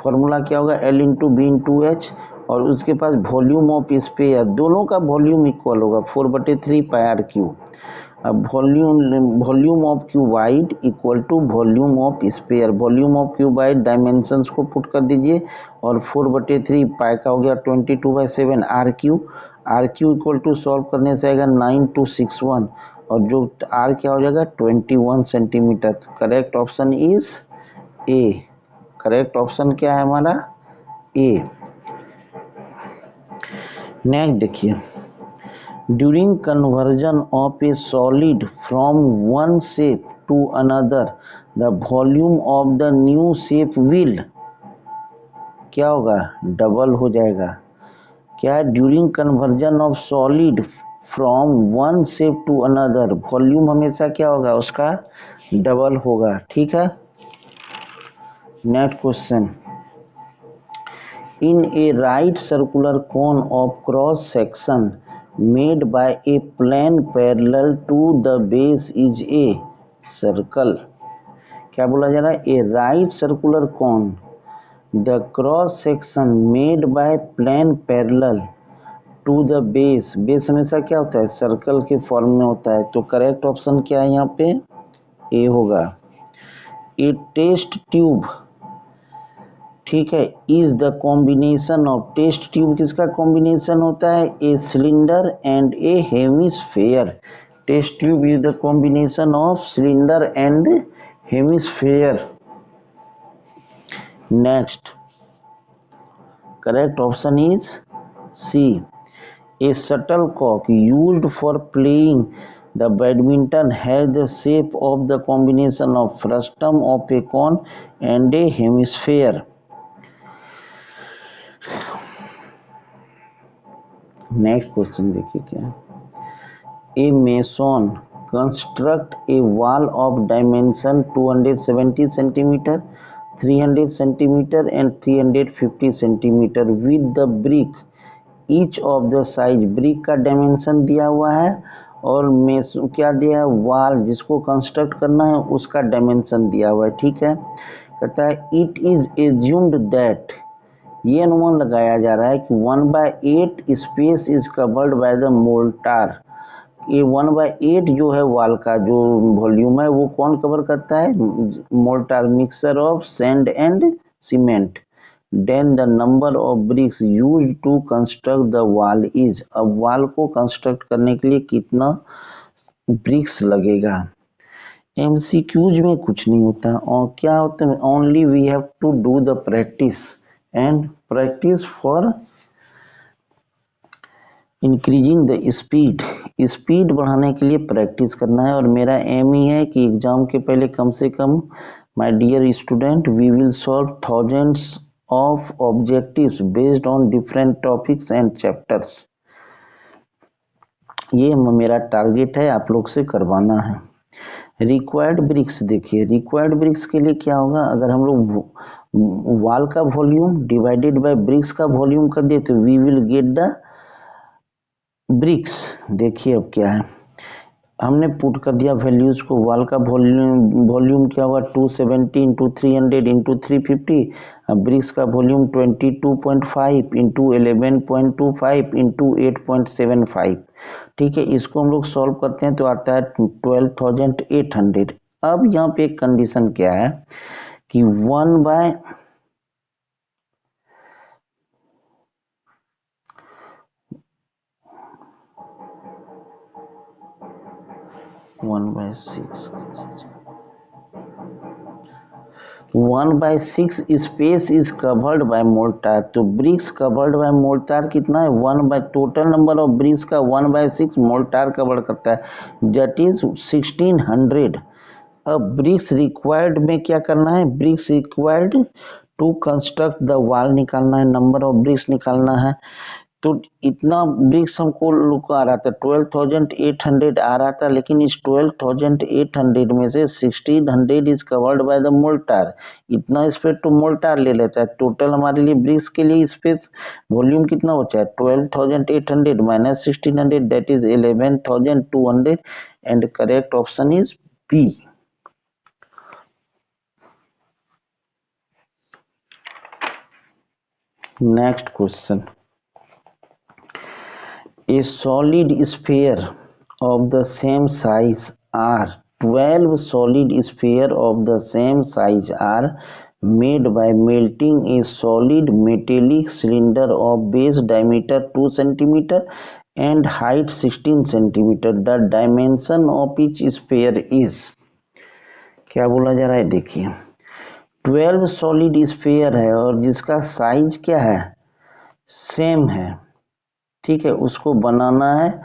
फॉर्मूला क्या होगा L into B into H, और उसके पास वॉल्यूम ऑफ स्फेयर, दोनों का वॉल्यूम इक्वल होगा 4/3 पाई r क्यूब। अब volume of cuboid equal to volume of sphere, volume of cuboid dimensions को पुट कर दीजिए, और 4/3 पाई का हो गया 22/7 r cube equal to solve करने से आएगा 9261, और जो r क्या हो जाएगा 21 centimetre. Correct option is A, correct option क्या है हमारा ए। नेक्स्ट देखिए, during conversion of a solid from one shape to another the volume of the new shape will क्या होगा, डबल हो जाएगा। क्या, during conversion of solid from one shape to another, volume हमेशा क्या होगा उसका डबल होगा। ठीक है, next question, in a right circular cone of cross section made by a plane parallel to the base is a circle। क्या बोला जा रहा है, a right circular cone the cross section made by plane parallel to the base, base हमेशा क्या होता है सर्कल के फॉर्म में होता है, तो करेक्ट ऑप्शन क्या है यहाँ पे ए होगा। ए टेस्ट ट्यूब, ठीक है, is the combination of, test tube किसका कॉम्बिनेशन होता है, a cylinder and a hemisphere. Test tube is the combination of cylinder and hemisphere. Next correct option is C. A shuttlecock used for playing the badminton has the shape of the combination of frustum of a cone and a hemisphere. Next question देखिए क्या है, a mason construct a wall of dimension 270 centimetre, 300 centimetre and 350 centimetre with the brick each of the size, brick का डायमेंशन दिया हुआ है और क्या दिया है वॉल जिसको कंस्ट्रक्ट करना है उसका डायमेंशन दिया हुआ है। ठीक है, कहता है इट इज एज्यूम्ड दैट, ये अनुमान लगाया जा रहा है कि 1/8 space is covered by the mortar, ये 1/8 जो है वाल का जो वॉल्यूम है वो कौन कवर करता है? Mortar mixture of sand and cement. Then the number of bricks use to construct the wall is. अब वॉल को कंस्ट्रक्ट करने के लिए कितना ब्रिक्स लगेगा? एमसीक्यूज में कुछ नहीं होता और क्या होता है, only we have to do the practice and practice for increasing the speed. Speed बढ़ाने के लिए प्रैक्टिस करना है और मेरा एम ही है कि एग्जाम के पहले कम से कम my dear student we will solve thousands of objectives based on different topics and chapters. ये मेरा टारगेट है, आप लोग से करवाना है। रिक्वायर्ड ब्रिक्स देखिए, रिक्वायर्ड ब्रिक्स के लिए क्या होगा, अगर हम लोग वॉल का वॉल्यूम डिवाइडेड बाय ब्रिक्स का वॉल्यूम कर दे तो we will get the bricks. देखिए अब क्या है, हमने पुट कर दिया वैल्यूज को। वॉल का वॉल्यूम क्या हुआ 270 इंटू 300 इंटू 350। ब्रिक्स का वॉल्यूम 22.5 इंटू 11.25 इंटू 8.75। ठीक है, इसको हम लोग सॉल्व करते हैं तो आता है 12,800। अब यहाँ पे एक कंडीशन क्या है कि 1/6 space is covered by mortar. तो ब्रिक्स कवर्ड बाय मोर्टार कितना है? 1 टोटल नंबर ऑफ ब्रिक्स का 1/6 मोर्टार कवर करता है, दैट इज 1600। अब ब्रिक्स रिक्वायर्ड में क्या करना है? Bricks required to construct the wall निकालना है, नंबर ऑफ ब्रिक्स निकालना है। तो इतना ब्रिक्स हमको लोग आ रहा था 12,800 आ रहा था, लेकिन इस 12,800 में से 1600 इज कवर्ड बाय द मोल्टार। इतना स्पेस तो मोल्टार ले लेता है। टोटल हमारे लिए ब्रिक्स के लिए स्पेस वॉल्यूम कितना बचा है? 12,800 minus 1600 that is 11,200 and correct option is B. Next question, a solid sphere of the same size are 12 solid sphere of the same size are made by melting a solid metallic cylinder of base diameter 2 cm and height 16 cm. The dimension of each sphere is। क्या बोला जा रहा है? देखिए 12 सॉलिड स्फीयर है और जिसका साइज क्या है? सेम है। ठीक है, उसको बनाना है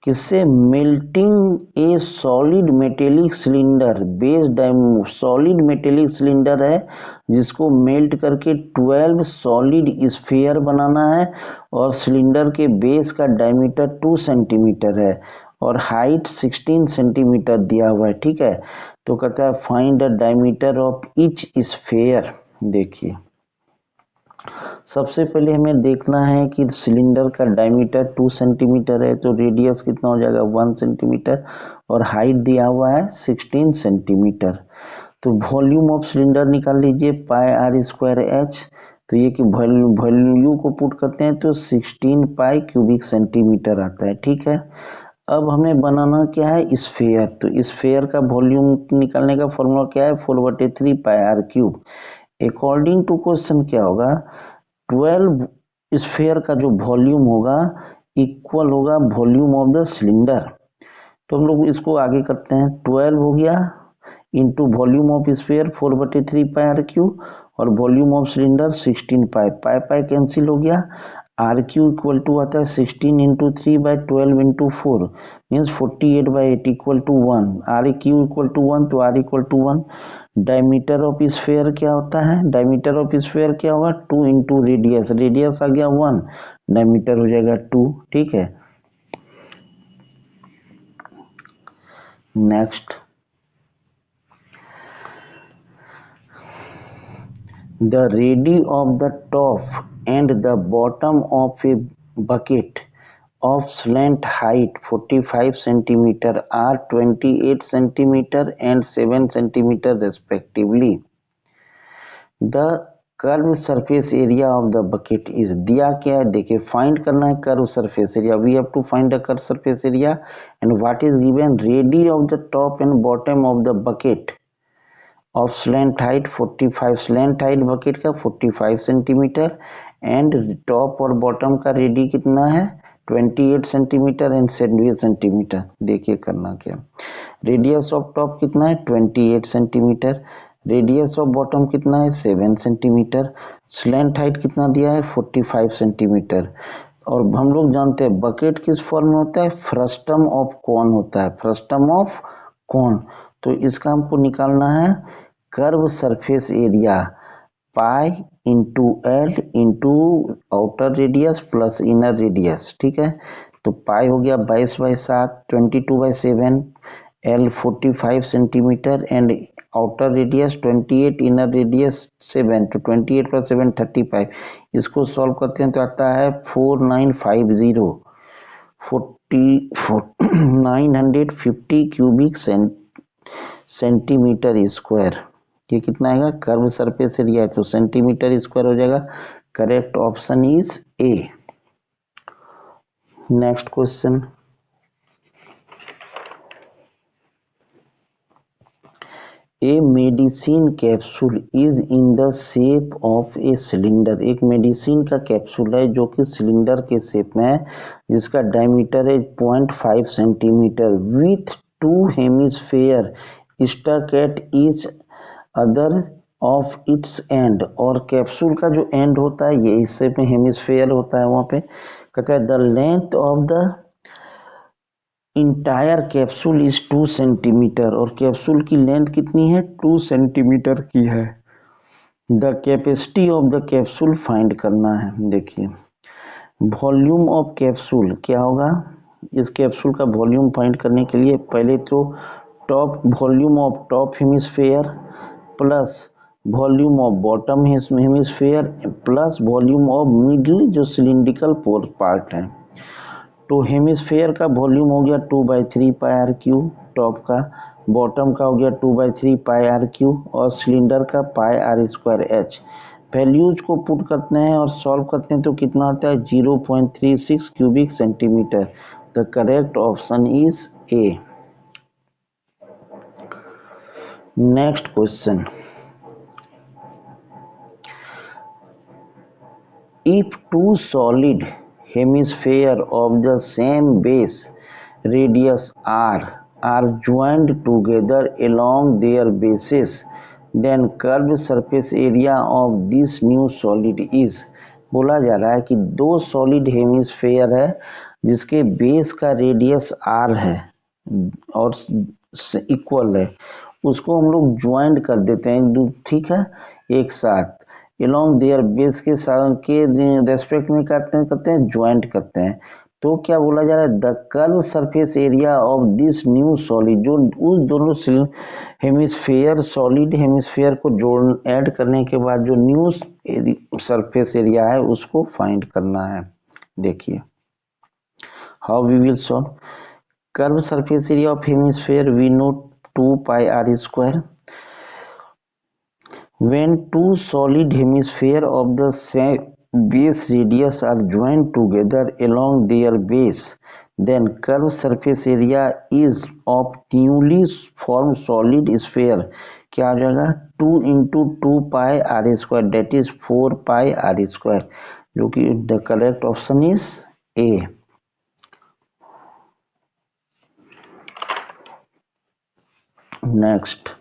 किससे? मेल्टिंग ए solid metallic cylinder base solid metallic cylinder है जिसको मेल्ट करके 12 सॉलिड स्फीयर बनाना है और सिलेंडर के बेस का डायमीटर 2 सेंटीमीटर है और हाइट 16 सेंटीमीटर दिया हुआ है। ठीक है, तो कहता है find the diameter of each sphere. देखिए सबसे पहले हमें देखना है कि सिलेंडर का डायमीटर 2 सेंटीमीटर है तो रेडियस कितना हो जाएगा 1 सेंटीमीटर और हाइट दिया हुआ है 16 सेंटीमीटर। तो वॉल्यूम ऑफ सिलेंडर निकाल लीजिए पाई आर स्क्वायर एच। तो ये कि वॉल्यूम को पुट करते हैं तो 16 पाई क्यूबिक सेंटीमीटर आता है। ठीक है, अब हमें बनाना क्या है? स्फीयर। तो स्फीयर का वॉल्यूम निकालने का फॉर्मूला क्या है? 4/3 pi are cube. According to question क्या होगा? 12 स्फीयर का जो वॉल्यूम होगा इक्वल होगा वॉल्यूम ऑफ द सिलेंडर। तो हम लोग इसको आगे करते हैं। 12 हो गया into volume of sphere 4/3 pi are cube और volume of cylinder 16 pi. Pi pi cancel हो गया। आर क्यू इक्वल टू आता है 16 into 3/12 into 4 means 48/8 equal to 1। R cube equal to 1 तो r equal to 1। Diameter of sphere क्या होता है? डायमीटर ऑफ स्फीयर क्या होगा? 2 इंटू रेडियस। रेडियस आ गया 1, डायमीटर हो जाएगा 2। ठीक है, next, the ready of the top and the bottom of a bucket of slant height 45 centimeter are 28 centimeter and 7 centimeter respectively. The curve surface area of the bucket is, दिया क्या है देखिए, फाइंड करना है curve surface area, we have to find the curve surface area and what is given, radii of the top and bottom of the bucket of slant height 45, slant height bucket का 45 सेंटीमीटर एंड टॉप और बॉटम का रेडी कितना है 28 सेंटीमीटर एंड 70 सेंटीमीटर। देखिए करना क्या, रेडियस ऑफ टॉप कितना है 28 सेंटीमीटर, रेडियस ऑफ बॉटम कितना है 7 सेंटीमीटर, स्लैंट हाइट कितना दिया है 45 सेंटीमीटर। और हम लोग जानते हैं बकेट किस फॉर्म में होता है, फ्रस्टम ऑफ कॉन होता है, फ्रस्टम ऑफ कॉन। तो इसका हमको निकालना है curve surface area pi into L into outer radius plus inner radius, ठीक है। तो पाई हो गया 22/7, 22/7, L 45 centimetre and outer radius 28, inner radius 7, तो 28 + 7 35। इसको सॉल्व करते हैं तो आता है 4950 950 क्यूबिक सेंटीमीटर स्क्वायर। ये कितना आएगा, कर्व सरफेस एरिया है तो सेंटीमीटर स्क्वायर हो जाएगा। Correct option is A. Next question, a medicine capsule is in the shape of a cylinder, एक मेडिसिन का कैप्सूल है जो कि सिलेंडर के शेप में है जिसका डायमीटर है 0.5 centimetre with 2 hemisphere stuck at each other of its end, और कैप्सूल का जो एंड होता है ये इस शेप में हेमिस्फेयर होता है वहां पे। कहता है the length of the entire capsule is 2 centimetre, और कैप्सूल की लेंथ कितनी है 2 सेंटीमीटर की है। The capacity of the capsule find करना है। देखिए वॉल्यूम ऑफ कैप्सूल क्या होगा, इस कैप्सूल का वॉल्यूम फाइंड करने के लिए पहले तो top volume of top hemisphere plus volume of bottom hemisphere plus volume of middle जो सिलिंड्रिकल पार्ट है। तो हेमिस्फेयर का वॉल्यूम हो गया 2/3 पाई आर क्यू, टॉप का, बॉटम का हो गया 2/3 पाई आर क्यू और सिलेंडर का pi are square H. Values को पुट करते हैं और सॉल्व करते हैं तो कितना आता है 0.36 cubic centimetre. The correct option is A. Next question, if two solid hemisphere of the same base radius r are joined together along their bases, then curved surface area of this new solid is, बोला जा रहा है कि दो सॉलिड हेमिस्फेयर है जिसके बेस का रेडियस r है और इक्वल है, उसको हम लोग ज्वाइंट कर देते हैं, ठीक है, एक साथ along their बेस के साथ के रेस्पेक्ट में करते हैं ज्वाइंट करते हैं। तो क्या बोला जा रहा है, the curve surface area of this new solid, जो उस दोनों हेमिस्फेयर सॉलिड हेमिस्फेयर को जोड़ ऐड करने के बाद जो न्यू सरफेस एरिया है उसको फाइंड करना है। देखिए how we will solve, curve surface area of hemisphere we know 2 pi are square. When two solid hemispheres of the same base radius are joined together along their base, then curved surface area is of newly formed solid sphere क्या हो जाएगा 2 × 2 pi are square, that is 4 pi are square, जो कि the correct option is A. Next,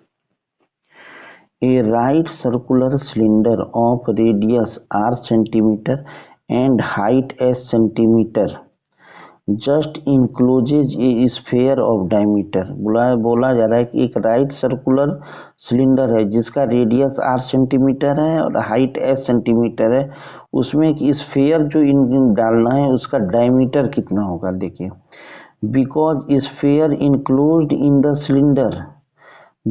a right circular cylinder of radius r centimeter and height s centimeter just encloses a sphere of diameter। बोला जा रहा है कि एक राइट सर्कुलर सिलेंडर है जिसका रेडियस r सेंटीमीटर है और हाइट s सेंटीमीटर है, उसमें एक स्फेयर जो इन डालना है उसका डायमीटर कितना होगा। देखिए because sphere enclosed in the cylinder,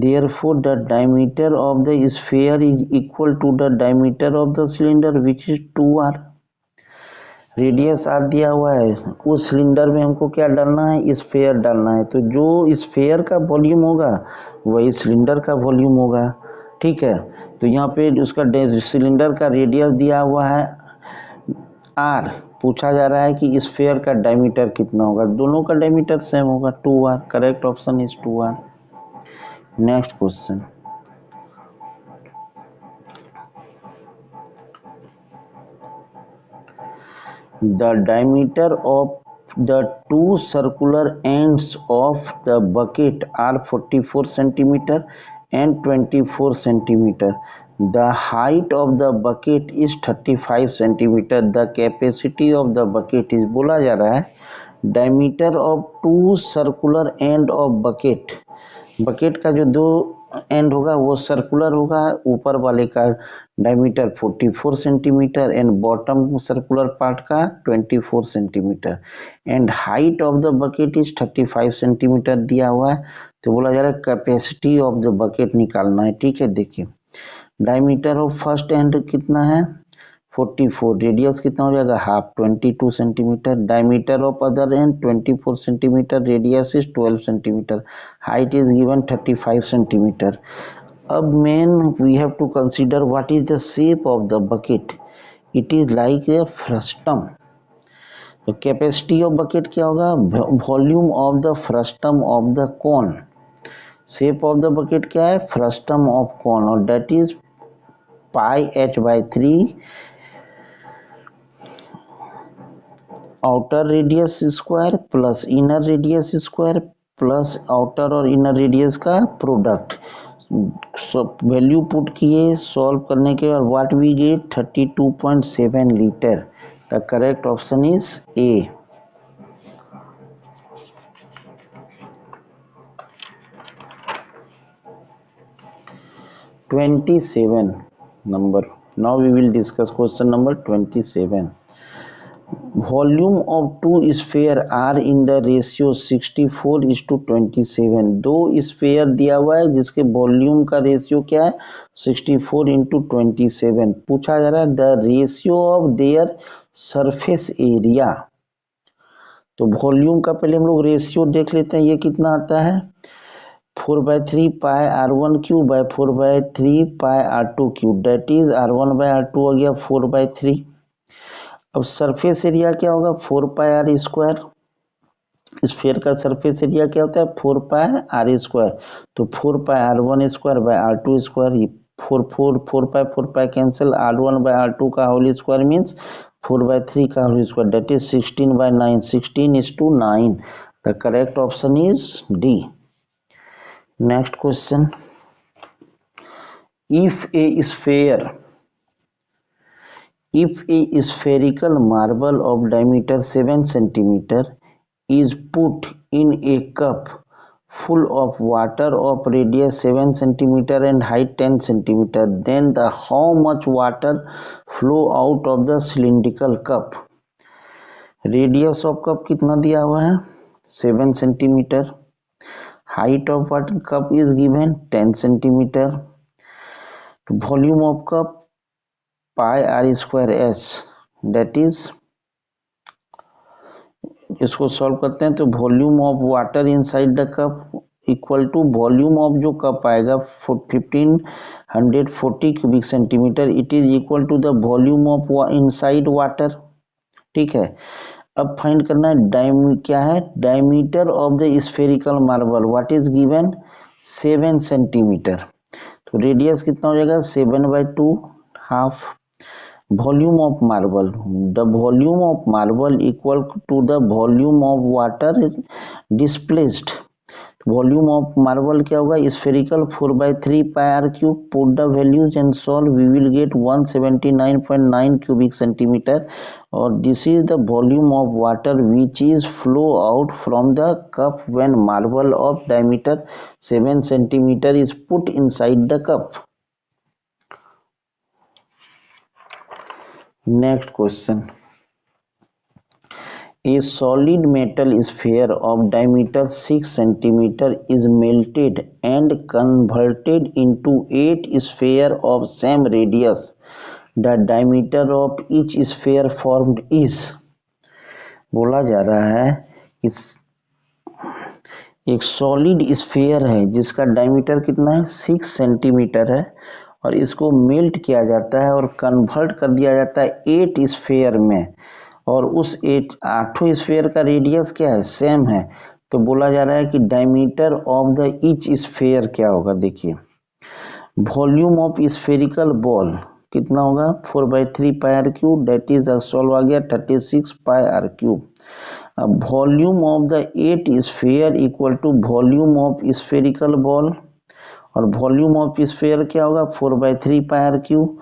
therefore the diameter of the sphere is equal to the diameter of the cylinder which is 2r। Radius r दिया हुआ है, उस सिलेंडर में हमको क्या डालना है स्फेयर डालना है, तो जो स्फेयर का वॉल्यूम होगा वही सिलेंडर का वॉल्यूम होगा, ठीक है। तो यहाँ पे उसका सिलेंडर का रेडियस दिया हुआ है r, पूछा जा रहा है कि स्फीयर का डायमीटर कितना होगा। दोनों का डायमीटर सेम होगा 2r। Correct option is 2r। Next question, the diameter of the two circular ends of the bucket are 44 centimeter and 24 centimeter. The height of the bucket is 35 centimeter. The capacity of the bucket is, बोला जा रहा है diameter of two circular end of bucket, bucket का जो दो एंड होगा वो सर्कुलर होगा, ऊपर वाले का diameter 44 centimetre and bottom circular part का 24 centimetre and height of the bucket is 35 centimetre दिया हुआ है। तो बोला जा रहा है कैपेसिटी ऑफ द बकेट निकालना है। ठीक है, देखिए डायमीटर ऑफ फर्स्ट एंड कितना है 44, रेडियस कितना हो जाएगा half 22 centimetre, diameter of other end 24 centimetre, radius is 12 centimetre, height is given 35 centimetre. अब main we have to consider what is the shape of the bucket. It is like a frustum. तो कैपेसिटी ऑफ बकेट क्या होगा, volume of the frustum of the cone. Shape of the bucket क्या है, फ्रस्टम ऑफ कोन, और that is pi h/3 outer radius square plus inner radius square plus outer और इनर रेडियस का प्रोडक्ट। वैल्यू पुट किए, सॉल्व करने के बाद what we get 32.7 litre. The correct option is A. number. Now we will discuss question number 27. Volume of two sphere are in the ratio 64:27। दो स्फेयर दिया हुआ है जिसके वॉल्यूम का रेशियो क्या है 64:27। पूछा जा रहा है the ratio of their surface area. तो वॉल्यूम का पहले हम लोग रेशियो देख लेते हैं, ये कितना आता है 4/3 pi r1 cube by 4/3 pi r2 cube, that is r1/r2 हो गया 4/3। अब सरफेस एरिया क्या होगा 4 पाई r स्क्वायर। स्फीयर का सरफेस एरिया क्या होता है 4 पाई r स्क्वायर। तो 4 पाई r1 square by r2 square, ये 4 पाई कैंसिल, r1/r2 का होल स्क्वायर मीन्स 4/3 का whole square, that is 16/9, 16:9। The correct option is D. Next question, if a spherical marble of diameter 7 centimeter is put in a cup full of water of radius 7 centimeter and height 10 centimeter, then the how much water flow out of the cylindrical cup। Radius of cup कितना दिया हुआ है 7 सेंटीमीटर, height of water cup is given 10 centimetre, volume of cup pi r square s, that is, इसको सॉल्व करते हैं तो volume of water inside the cup equal to volume of जो कप आएगा 1540 cubic centimetre, it is equal to the volume of inside water. ठीक है, अब फाइंड करना है क्या है diameter of the spherical marble, what is given 7 centimetre. तो रेडियस कितना हो जाएगा 7/2 half. Volume of marble, the volume of marble equal to the volume of water displaced. Volume of marble क्या होगा spherical 4/3 pi r cube, put the values and solve, we will get 179.9 cubic centimetre, और this is the volume of water which is flow out from the cup when marble of diameter 7 centimetre is put inside the cup. Next question, a solid metal sphere of diameter 6 centimeter is melted and converted into 8 sphere of same radius. The diameter of each sphere formed is। बोला जा रहा है इस एक सॉलिड स्फीयर है जिसका डायमीटर कितना है 6 सेंटीमीटर है और इसको मेल्ट किया जाता है और कन्वर्ट कर दिया जाता है 8 स्फीयर में, और उस 8 स्फीयर का रेडियस क्या है, सेम है। तो बोला जा रहा है कि diameter of the each sphere क्या होगा। देखिए वॉल्यूम ऑफ स्फेरिकल बॉल कितना होगा, 4/3 pi are cube, that is solve आ गया 36 पाई आर क्यूब। अब volume of the 8 sphere equal to volume of spherical ball, और वॉल्यूम ऑफ स्फीयर क्या होगा, 4/3 pi are cube.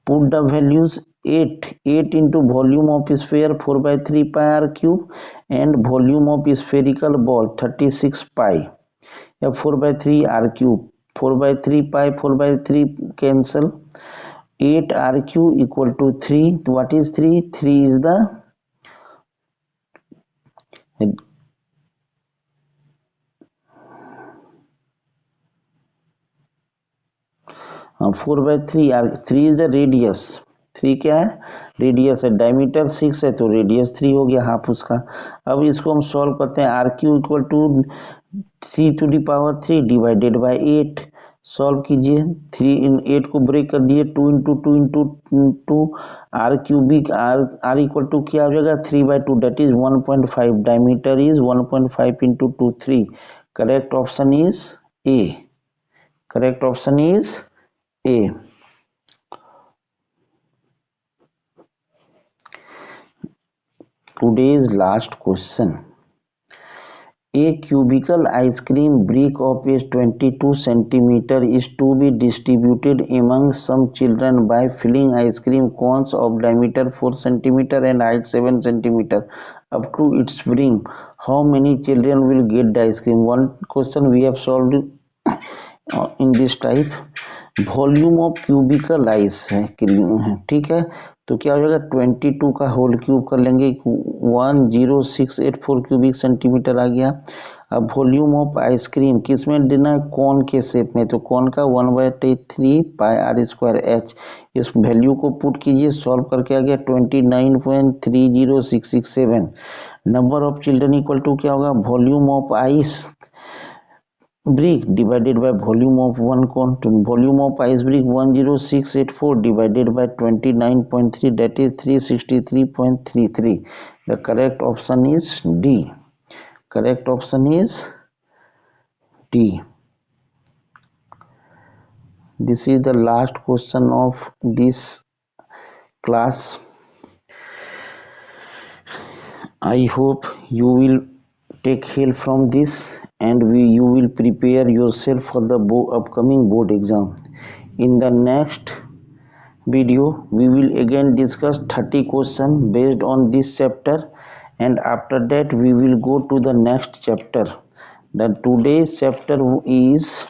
Put the values 8 into volume of sphere 4/3 pi are cube and volume of spherical ball 36 pi, या 4/3 r cube, 4/3 pi 4/3 cancel, 8 r cube equal to 3, what is 3, 3 is the 4/3 r, 3 is the radius, 3 क्या है, रेडियस है, डायमीटर 6 है तो रेडियस 3 हो गया हाफ उसका। अब इसको हम सॉल्व करते हैं, r cube equal to 3 divided by 8, solve कीजिए, 3 इन 8 को ब्रेक कर दिए, 2 into 2 into 2, r cubic r equal to क्या हो जाएगा, 3/2, that is 1.5, diameter is 1.5 into 2 3, correct option is A, correct option is A. Today's last question. A cubical ice cream brick of age 22 centimeter is to be distributed among some children by filling ice cream cones of diameter 4 centimeter and height 7 centimeter up to its brim. How many children will get the ice cream? One question we have solved in this type. Volume of cubicle ice है क्रीम है, ठीक है, तो क्या हो जाएगा 22 का होल क्यूब कर लेंगे, 10684 क्यूबिक सेंटीमीटर आ गया। अब वॉल्यूम ऑफ आइसक्रीम किस में देना है, कौन के शेप में, तो कौन का 1/3 पाई आर स्क्वायर एच, इस वैल्यू को पुट कीजिए, सॉल्व करके आ गया 29.30667। Number of children equal to क्या होगा, volume of ice brick divided by volume of one cone, volume of ice brick 10684 divided by 29.3, that is 363.33. The correct option is D. Correct option is D. This is the last question of this class. I hope you will take help from this and you will prepare yourself for the upcoming board exam. In the next video we will again discuss 30 questions based on this chapter, and after that we will go to the next chapter. The today's chapter is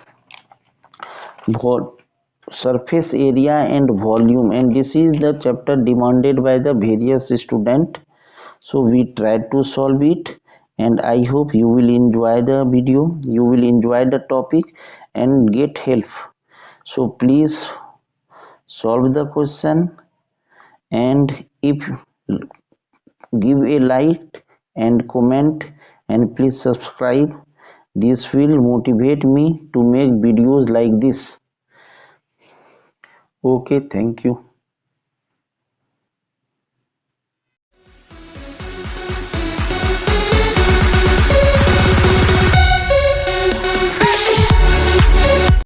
surface area and volume, and this is the chapter demanded by the various student, so we try to solve it, and I hope you will enjoy the video, you will enjoy the topic and get help. So please solve the question, and if give a like and comment, and please subscribe. This will motivate me to make videos like this. Okay, thank you.